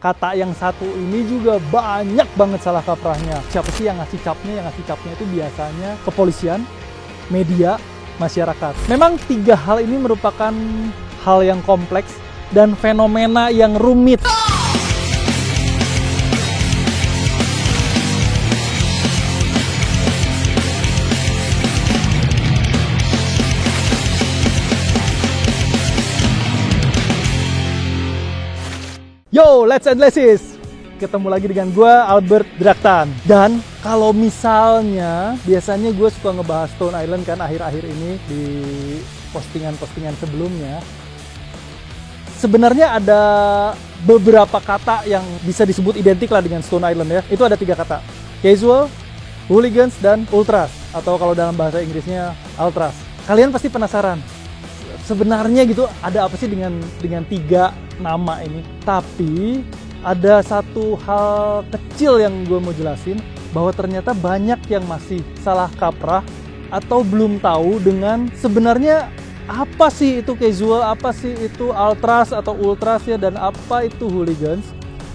kata yang satu ini juga banyak banget salah kaprahnya. Siapa sih yang ngasih capnya? Yang ngasih capnya itu biasanya kepolisian, media, masyarakat. Memang tiga hal ini merupakan hal yang kompleks dan fenomena yang rumit. Yo, let's analysis. Ketemu lagi dengan gue, Albert Draktan. Dan kalau misalnya, biasanya gue suka ngebahas Stone Island kan akhir-akhir ini di postingan-postingan sebelumnya. Sebenarnya ada beberapa kata yang bisa disebut identik lah dengan Stone Island ya. Itu ada 3 kata. Casual, hooligans, dan ultras. Atau kalau dalam bahasa Inggrisnya, ultras. Kalian pasti penasaran. Sebenarnya gitu ada apa sih dengan 3 nama ini? Tapi ada satu hal kecil yang gue mau jelasin, bahwa ternyata banyak yang masih salah kaprah atau belum tahu dengan sebenarnya apa sih itu casual, apa sih itu ultras atau ultras ya, dan apa itu hooligans.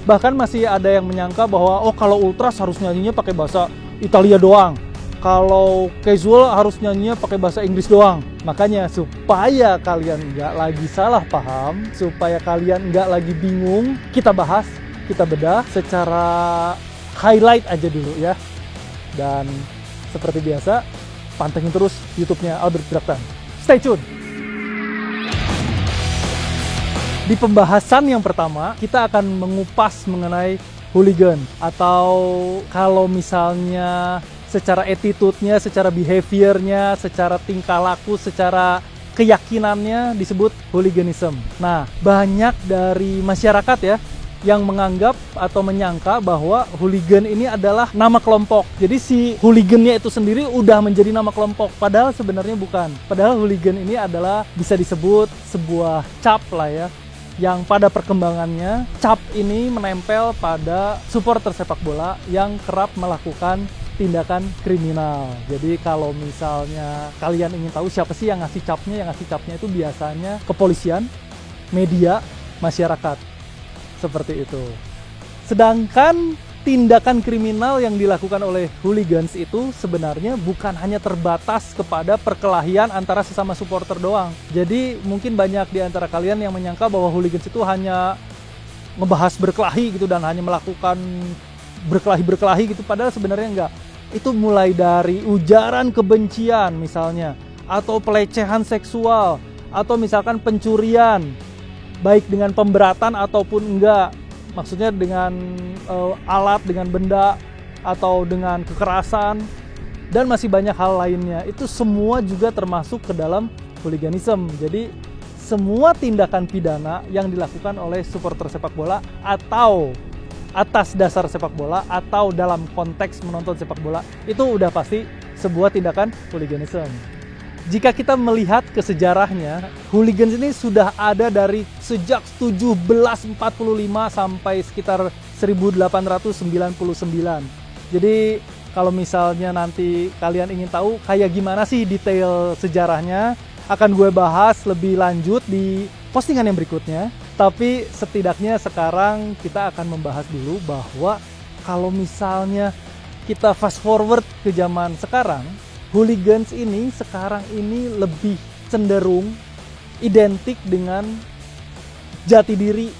Bahkan masih ada yang menyangka bahwa oh kalau ultras harus nyanyinya pakai bahasa Italia doang, kalau casual harus nyanyinya pakai bahasa Inggris doang. Makanya supaya kalian nggak lagi salah paham, supaya kalian nggak lagi bingung, kita bahas, kita bedah secara highlight aja dulu ya. Dan seperti biasa, pantengin terus YouTube-nya Albert Draktan. Stay tune! Di pembahasan yang pertama, kita akan mengupas mengenai hooligan. Atau kalau misalnya secara attitude-nya, secara behavior-nya, secara tingkah laku, secara keyakinannya disebut hooliganism. Nah, banyak dari masyarakat ya yang menganggap atau menyangka bahwa hooligan ini adalah nama kelompok. Jadi si hooligannya itu sendiri udah menjadi nama kelompok, padahal sebenarnya bukan. Padahal hooligan ini adalah bisa disebut sebuah cap lah ya, yang pada perkembangannya cap ini menempel pada supporter sepak bola yang kerap melakukan tindakan kriminal. Jadi kalau misalnya kalian ingin tahu siapa sih yang ngasih capnya, itu biasanya kepolisian, media, masyarakat. Seperti itu. Sedangkan tindakan kriminal yang dilakukan oleh hooligans itu sebenarnya bukan hanya terbatas kepada perkelahian antara sesama supporter doang. Jadi mungkin banyak di antara kalian yang menyangka bahwa hooligans itu hanya ngebahas berkelahi gitu dan hanya melakukan berkelahi gitu, padahal sebenarnya enggak. Itu mulai dari ujaran kebencian misalnya, atau pelecehan seksual, atau misalkan pencurian, baik dengan pemberatan ataupun enggak. Maksudnya dengan alat, dengan benda, atau dengan kekerasan, dan masih banyak hal lainnya. Itu semua juga termasuk ke dalam hooliganism. Jadi semua tindakan pidana yang dilakukan oleh supporter sepak bola atau atas dasar sepak bola atau dalam konteks menonton sepak bola, itu udah pasti sebuah tindakan hooliganism. Jika kita melihat ke sejarahnya, hooligans ini sudah ada dari sejak 1745 sampai sekitar 1899. Jadi kalau misalnya nanti kalian ingin tahu kayak gimana sih detail sejarahnya, akan gue bahas lebih lanjut di postingan yang berikutnya. Tapi setidaknya sekarang kita akan membahas dulu bahwa kalau misalnya kita fast forward ke zaman sekarang, hooligans ini sekarang ini lebih cenderung identik dengan jati diri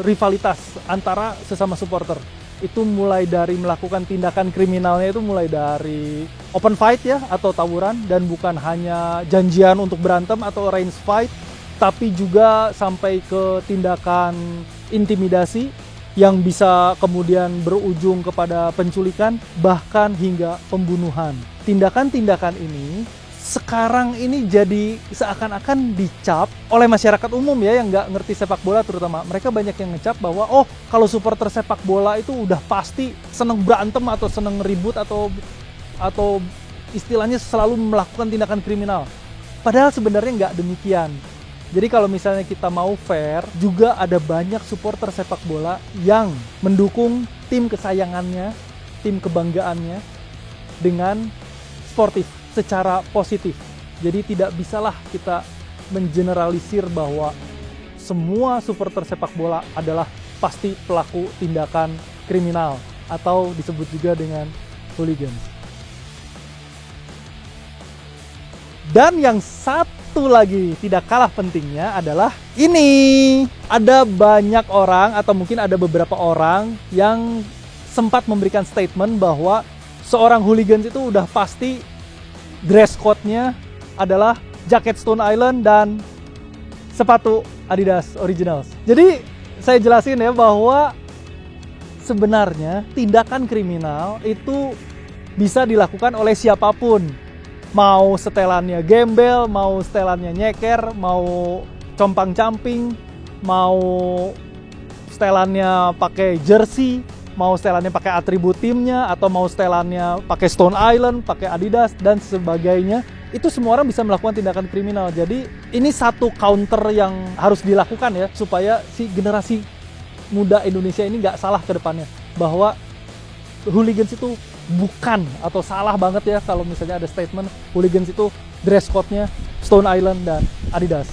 rivalitas antara sesama supporter. Itu mulai dari melakukan tindakan kriminalnya, itu mulai dari open fight ya atau tawuran, dan bukan hanya janjian untuk berantem atau range fight, tapi juga sampai ke tindakan intimidasi yang bisa kemudian berujung kepada penculikan, bahkan hingga pembunuhan. Tindakan-tindakan ini sekarang ini jadi seakan-akan dicap oleh masyarakat umum ya, yang nggak ngerti sepak bola terutama. Mereka banyak yang ngecap bahwa oh kalau supporter sepak bola itu udah pasti seneng berantem atau seneng ribut atau istilahnya selalu melakukan tindakan kriminal. Padahal sebenarnya nggak demikian. Jadi kalau misalnya kita mau fair, juga ada banyak supporter sepak bola yang mendukung tim kesayangannya, tim kebanggaannya dengan sportif, secara positif. Jadi tidak bisalah kita mengeneralisir bahwa semua supporter sepak bola adalah pasti pelaku tindakan kriminal atau disebut juga dengan hooligans. Dan yang satu lagi tidak kalah pentingnya adalah ini. Ada banyak orang atau mungkin ada beberapa orang yang sempat memberikan statement bahwa seorang hooligans itu udah pasti dress code-nya adalah jaket Stone Island dan sepatu Adidas Originals. Jadi saya jelasin ya bahwa sebenarnya tindakan kriminal itu bisa dilakukan oleh siapapun. Mau setelannya gembel, mau setelannya nyeker, mau compang-camping, mau setelannya pakai jersey, mau setelannya pakai atribut timnya, atau mau setelannya pakai Stone Island, pakai Adidas, dan sebagainya. Itu semua orang bisa melakukan tindakan kriminal. Jadi ini satu counter yang harus dilakukan ya, supaya si generasi muda Indonesia ini nggak salah ke depannya. Bahwa hooligans itu bukan, atau salah banget ya kalau misalnya ada statement hooligans itu dress code-nya Stone Island dan Adidas.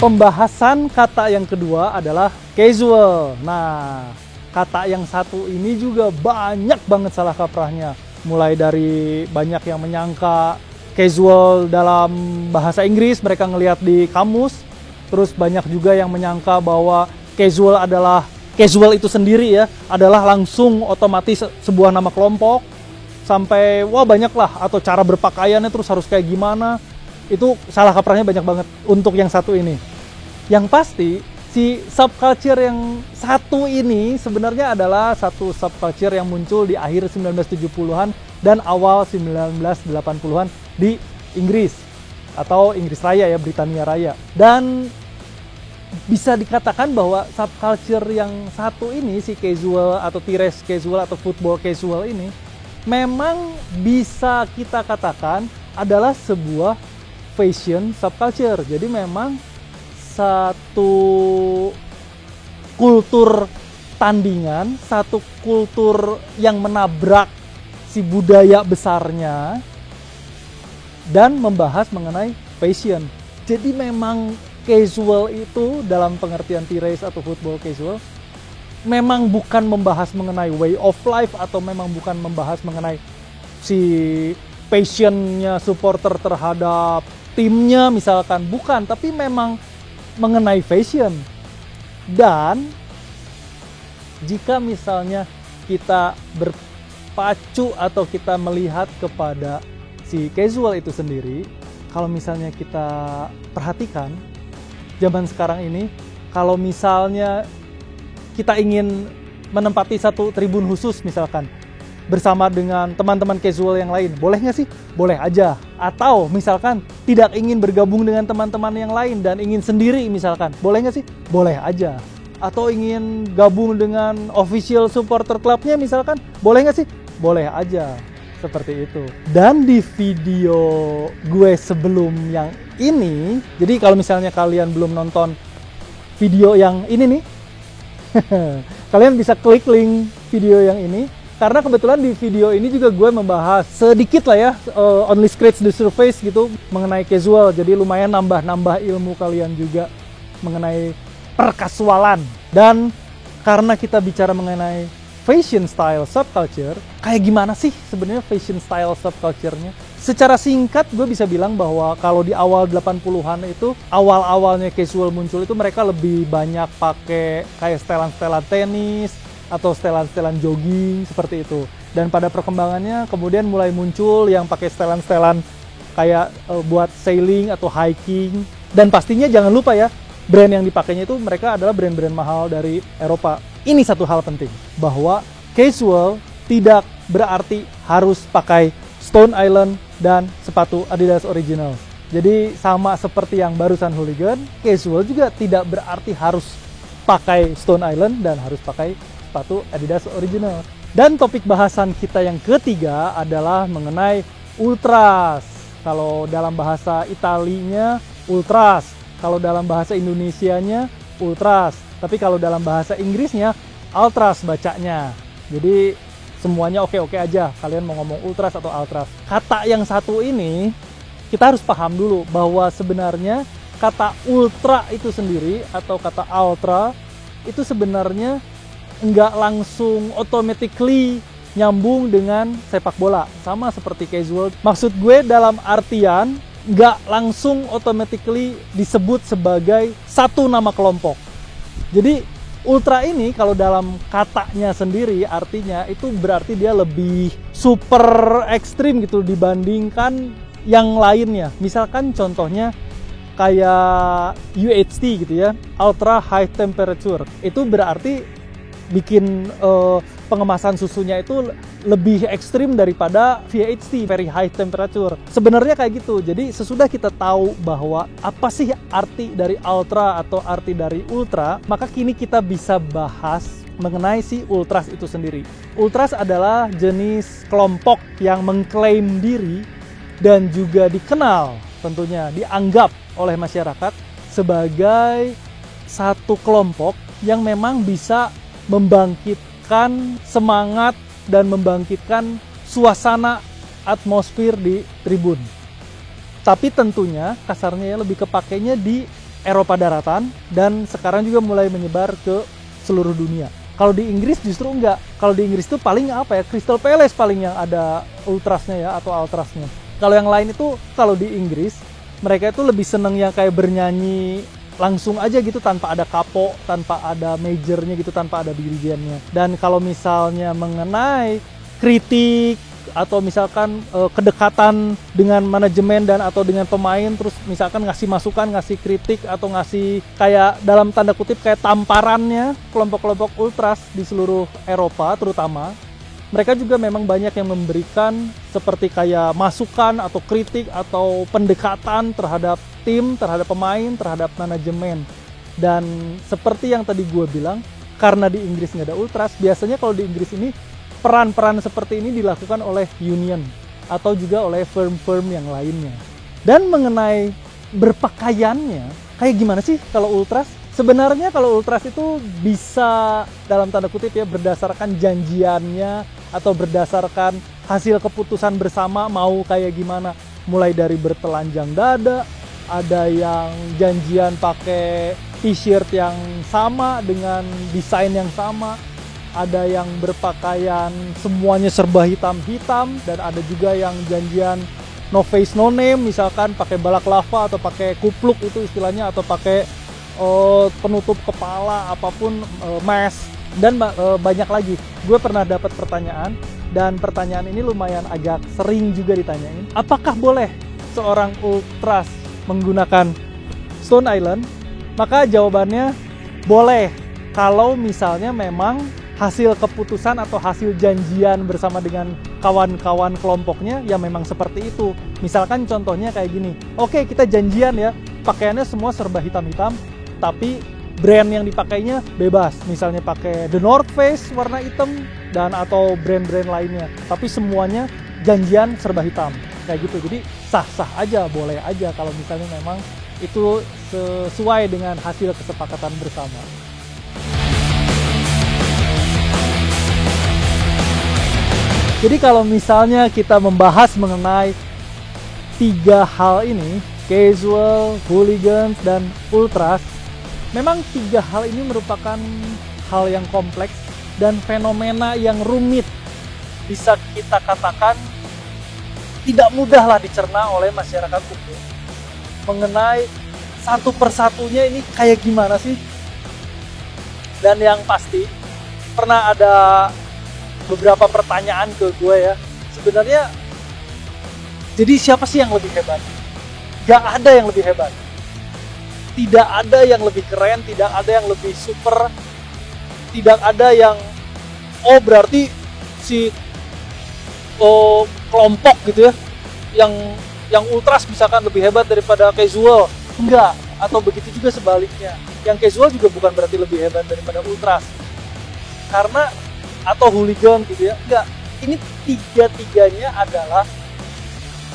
Pembahasan kata yang kedua adalah casual. Nah, kata yang satu ini juga banyak banget salah kaprahnya. Mulai dari banyak yang menyangka casual dalam bahasa Inggris, mereka ngelihat di kamus. Terus banyak juga yang menyangka bahwa casual adalah casual itu sendiri ya, adalah langsung otomatis sebuah nama kelompok. Sampai wah banyak lah, atau cara berpakaiannya terus harus kayak gimana. Itu salah kaprahnya banyak banget untuk yang satu ini. Yang pasti si subculture yang satu ini sebenarnya adalah satu subculture yang muncul di akhir 1970-an dan awal 1980-an di Inggris atau Inggris Raya ya, Britania Raya. Dan bisa dikatakan bahwa subculture yang satu ini, si casual atau T-race casual atau football casual ini, memang bisa kita katakan adalah sebuah fashion subculture. Jadi memang satu kultur tandingan, satu kultur yang menabrak si budaya besarnya dan membahas mengenai fashion. Jadi memang casual itu dalam pengertian T-race atau football casual memang bukan membahas mengenai way of life, atau memang bukan membahas mengenai si passionnya supporter terhadap timnya misalkan, bukan, tapi memang mengenai fashion. Dan jika misalnya kita berpacu atau kita melihat kepada si casual itu sendiri, kalau misalnya kita perhatikan zaman sekarang ini, kalau misalnya kita ingin menempati satu tribun khusus misalkan bersama dengan teman-teman casual yang lain, boleh nggak sih? Boleh aja. Atau misalkan tidak ingin bergabung dengan teman-teman yang lain dan ingin sendiri misalkan, boleh nggak sih? Boleh aja. Atau ingin gabung dengan official supporter clubnya misalkan, boleh nggak sih? Boleh aja. Seperti itu. Dan di video gue sebelum yang ini, jadi kalau misalnya kalian belum nonton video yang ini nih, kalian bisa klik link video yang ini, karena kebetulan di video ini juga gue membahas sedikit lah ya, only scratch the surface gitu, mengenai casual. Jadi lumayan nambah ilmu kalian juga mengenai perkasualan. Dan karena kita bicara mengenai fashion style subculture, kayak gimana sih sebenarnya fashion style subculture-nya? Secara singkat gue bisa bilang bahwa kalau di awal 80-an itu, awal-awalnya casual muncul itu mereka lebih banyak pakai kayak setelan-setelan tenis atau setelan-setelan jogging seperti itu. Dan pada perkembangannya kemudian mulai muncul yang pakai setelan-setelan kayak buat sailing atau hiking. Dan pastinya jangan lupa ya, brand yang dipakainya itu mereka adalah brand-brand mahal dari Eropa. Ini satu hal penting, bahwa casual tidak berarti harus pakai Stone Island dan sepatu Adidas Original. Jadi sama seperti yang barusan hooligan, casual juga tidak berarti harus pakai Stone Island dan harus pakai sepatu Adidas Original. Dan topik bahasan kita yang ketiga adalah mengenai ultras. Kalau dalam bahasa Italinya ultras, kalau dalam bahasa Indonesianya ultras. Tapi kalau dalam bahasa Inggrisnya, ultras bacanya. Jadi semuanya oke-oke aja, kalian mau ngomong ultras atau ultras. Kata yang satu ini, kita harus paham dulu bahwa sebenarnya kata ultra itu sendiri atau kata ultra itu sebenarnya nggak langsung automatically nyambung dengan sepak bola. Sama seperti casual. Maksud gue dalam artian nggak langsung automatically disebut sebagai satu nama kelompok. Jadi ultra ini kalau dalam katanya sendiri artinya itu berarti dia lebih super ekstrim gitu dibandingkan yang lainnya. Misalkan contohnya kayak UHT gitu ya, ultra high temperature. Itu berarti bikin pengemasan susunya itu lebih ekstrim daripada VHT, very high temperature. Sebenarnya kayak gitu. Jadi sesudah kita tahu bahwa apa sih arti dari ultra atau arti dari ultra, maka kini kita bisa bahas mengenai si ultras itu sendiri. Ultras adalah jenis kelompok yang mengklaim diri dan juga dikenal, tentunya dianggap oleh masyarakat sebagai satu kelompok yang memang bisa membangkitkan semangat dan membangkitkan suasana atmosfer di tribun. Tapi tentunya kasarnya lebih kepakainya di Eropa daratan dan sekarang juga mulai menyebar ke seluruh dunia. Kalau di Inggris justru enggak. Kalau di Inggris itu paling apa ya? Crystal Palace paling yang ada ultrasnya ya atau ultrasnya. Kalau yang lain itu kalau di Inggris mereka itu lebih seneng yang kayak bernyanyi langsung aja gitu tanpa ada kapo, tanpa ada majornya gitu, tanpa ada dirijennya. Dan kalau misalnya mengenai kritik atau misalkan kedekatan dengan manajemen dan atau dengan pemain, terus misalkan ngasih masukan, ngasih kritik atau ngasih kayak dalam tanda kutip kayak tamparannya kelompok-kelompok ultras di seluruh Eropa terutama, mereka juga memang banyak yang memberikan seperti kayak masukan atau kritik atau pendekatan terhadap tim, terhadap pemain, terhadap manajemen. Dan seperti yang tadi gue bilang, karena di Inggris nggak ada ultras, biasanya kalau di Inggris ini peran-peran seperti ini dilakukan oleh union atau juga oleh firm-firm yang lainnya. Dan mengenai berpakaiannya, kayak gimana sih kalau ultras? Sebenarnya kalau ultras itu bisa dalam tanda kutip ya berdasarkan janjiannya atau berdasarkan hasil keputusan bersama mau kayak gimana. Mulai dari bertelanjang dada, ada yang janjian pakai t-shirt yang sama dengan desain yang sama, ada yang berpakaian semuanya serba hitam-hitam, dan ada juga yang janjian no face no name, misalkan pakai balaklava atau pakai kupluk itu istilahnya, atau pakai penutup kepala apapun, mask, dan banyak lagi. Gue pernah dapat pertanyaan, dan pertanyaan ini lumayan agak sering juga ditanyain. Apakah boleh seorang ultras menggunakan Stone Island? Maka jawabannya boleh kalau misalnya memang hasil keputusan atau hasil janjian bersama dengan kawan-kawan kelompoknya ya memang seperti itu. Misalkan contohnya kayak gini, oke kita janjian ya pakaiannya semua serba hitam-hitam, tapi brand yang dipakainya bebas, misalnya pakai The North Face warna hitam dan atau brand-brand lainnya, tapi semuanya janjian serba hitam kayak gitu. Jadi sah-sah aja, boleh aja kalau misalnya memang itu sesuai dengan hasil kesepakatan bersama. Jadi kalau misalnya kita membahas mengenai tiga hal ini, casual, hooligans, dan ultras, memang tiga hal ini merupakan hal yang kompleks dan fenomena yang rumit. Bisa kita katakan tidak mudahlah dicerna oleh masyarakat umum mengenai satu persatunya ini kayak gimana sih. Dan yang pasti pernah ada beberapa pertanyaan ke gue ya, sebenarnya jadi siapa sih yang lebih hebat? Gak ada yang lebih hebat, tidak ada yang lebih keren, tidak ada yang lebih super, tidak ada yang berarti si kelompok gitu ya yang ultras misalkan lebih hebat daripada casual. Enggak, atau begitu juga sebaliknya, yang casual juga bukan berarti lebih hebat daripada ultras karena atau hooligan gitu ya. Enggak, ini tiga-tiganya adalah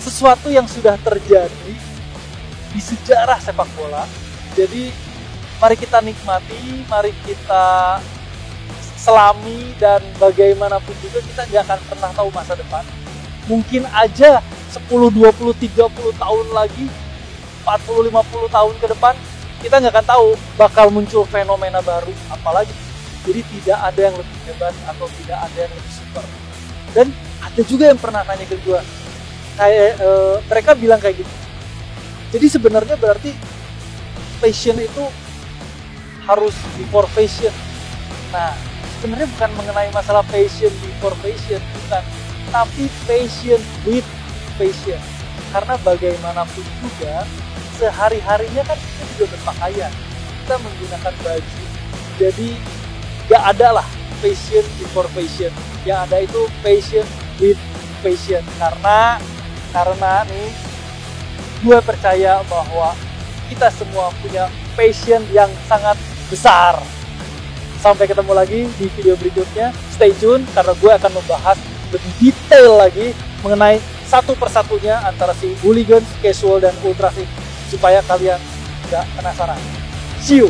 sesuatu yang sudah terjadi di sejarah sepak bola. Jadi mari kita nikmati, mari kita selami, dan bagaimanapun juga kita nggak akan pernah tahu masa depan. Mungkin aja 10, 20, 30 tahun lagi 40-50 tahun ke depan, kita nggak akan tahu bakal muncul fenomena baru apalagi. Jadi tidak ada yang lebih hebat atau tidak ada yang lebih super. Dan ada juga yang pernah nanya ke gue, kayak mereka bilang kayak gitu. Jadi sebenarnya berarti passion itu harus before fashion. Nah, sebenarnya bukan mengenai masalah passion before fashion, bukan, tapi passion with fashion. Karena bagaimanapun juga sehari-harinya kan kita juga berpakaian, kita menggunakan baju. Jadi gak ada lah passion before fashion, yang ada itu passion with fashion. Karena nih gue percaya bahwa kita semua punya passion yang sangat besar. Sampai ketemu lagi di video berikutnya. Stay tune karena gue akan membahas lebih detail lagi mengenai satu persatunya antara si hooligans, casual, dan ultras ini, supaya kalian gak penasaran. See you!